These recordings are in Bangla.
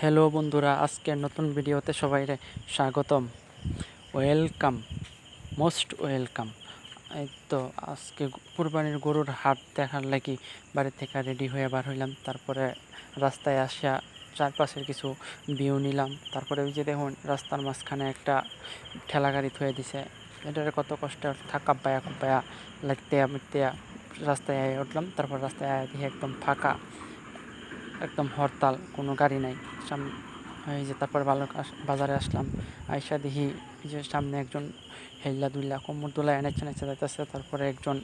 হ্যালো বন্ধুরা, আজকের নতুন ভিডিওতে সবাইরে স্বাগতম। Welcome, most welcome. এই তো আজকে কুরবানির গরুর হাট দেখার লাগি বাড়ি থেকে রেডি হয়ে বার হইলাম। তারপরে রাস্তায় আসা চারপাশের কিছু ভিউ নিলাম। তারপরে ওই যে দেখুন রাস্তার মাঝখানে একটা ঠেলা গাড়ি থুয়ে দিছে। এটার কত কষ্ট থাকা পায়া লাগতে মিটতে রাস্তায় আয় উঠলাম। তারপর রাস্তায় আয় দেখি একদম ফাঁকা, একদম হরতাল, কোনো গাড়ি নাই সামনে। এই যে তারপর বাজারে আসলাম। আইসা দেখি যে সামনে একজন হেল্লা দুল্লা কোমর দোলা এনেছে নেচে যাইতেছে। তারপরে একজন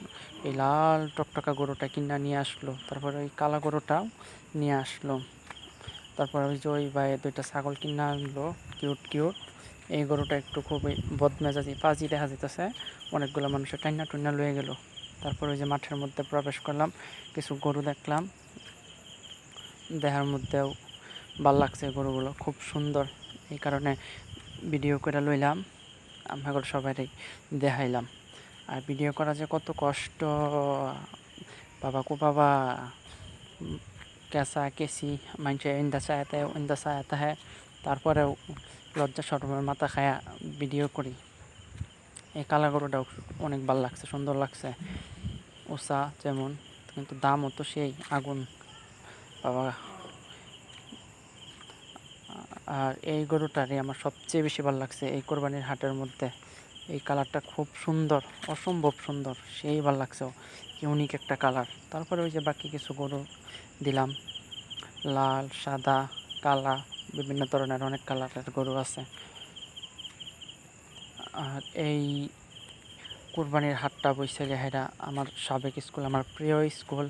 এই লাল টকটকা গরুটা কিনা নিয়ে আসলো। তারপরে ওই কালা গরুটাও নিয়ে আসলো। তারপরে ওই যে ওই ভাই দুইটা ছাগল কিনা আনলো, কিউট কিউট। এই গরুটা একটু খুবই বদমেজাজি পাজি দেখা যাইতেছে। অনেকগুলো মানুষের টাইনা টুইনা লয়ে গেল। তারপর ওই যে মাঠের মধ্যে প্রবেশ করলাম, কিছু গরু দেখলাম। দেখার মধ্যেও ভাল লাগছে, গরুগুলো খুব সুন্দর। এই কারণে ভিডিও করে লইলাম, আমাকে সবাই দেখাইলাম। আর ভিডিও করা যে কত কষ্ট, বাবা কো বাবা। কেঁচা কেসি মানুষে ইন্দা চায়াতে হ্যাঁ, তারপরেও লজ্জা শরমের মাথা খায়া ভিডিও করি। এই কালা গরুটাও অনেক ভাল লাগছে, সুন্দর লাগছে, উষা যেমন, কিন্তু দামও তো সেই আগুন বাবা। আর এই গরুটারই আমার সবচেয়ে বেশি ভালো লাগছে এই কোরবানির হাটের মধ্যে। এই কালারটা খুব সুন্দর, অসম্ভব সুন্দর, সেই ভালো লাগছে, ইউনিক একটা কালার। তারপরে ওই যে বাকি কিছু গরু দিলাম, লাল, সাদা, কালা, বিভিন্ন ধরনের অনেক কালারের গরু আছে। আর এই কোরবানির হাটটা বইছে হেরা আমার সাবেক স্কুল, আমার প্রিয় স্কুল।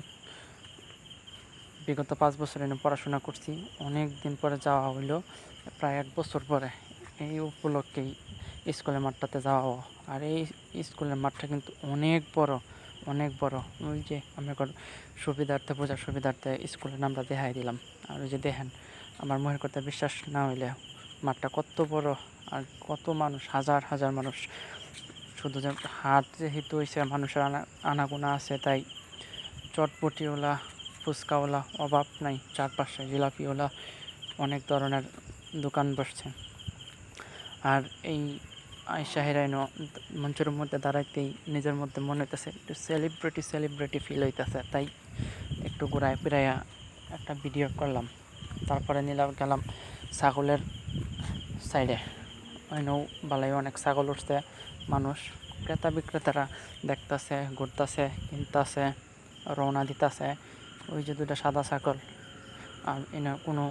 বিগত 5 বছর এনে পড়াশোনা করছি। অনেক দিন পরে যাওয়া হইলো, প্রায় 1 বছর পরে। এই উপলক্ষেই স্কুলের মাঠটাতে যাওয়া। আর এই স্কুলের মাঠটা কিন্তু অনেক বড়, অনেক বড়। ওই যে আমি এখন সুবিধার্থে, বোঝার সুবিধার্থে স্কুলের নামটা দেখাই দিলাম। আর ওই যে দেখেন, আমার মনের কথা বিশ্বাস না হইলে মাঠটা কত বড় আর কত মানুষ, হাজার হাজার মানুষ। শুধু যে হাট যেহেতু হয়েছে, মানুষের আনাগোনা আছে, তাই চটপটিওয়ালা, ফুচকাওয়ালা অভাব নাই। চারপাশে জিলাপিওয়ালা অনেক ধরনের দোকান বসছে। আর এই আয়সা হেরাইনো মঞ্চের মধ্যে দাঁড়াইতেই নিজের মধ্যে মনে হইতেছে একটু সেলিব্রিটি ফিল হইতেছে। তাই একটু ঘুরায় ফিরাইয়া একটা ভিডিও করলাম। তারপরে গেলাম ছাগলের সাইডে। ওইনও বালাই অনেক ছাগল উঠছে, মানুষ ক্রেতা বিক্রেতারা দেখতেছে, ঘুরতেছে, কিনতেছে, রওনা দিতেছে। ওই যে দুটা সাদা ছাগল, আর এনে কোনো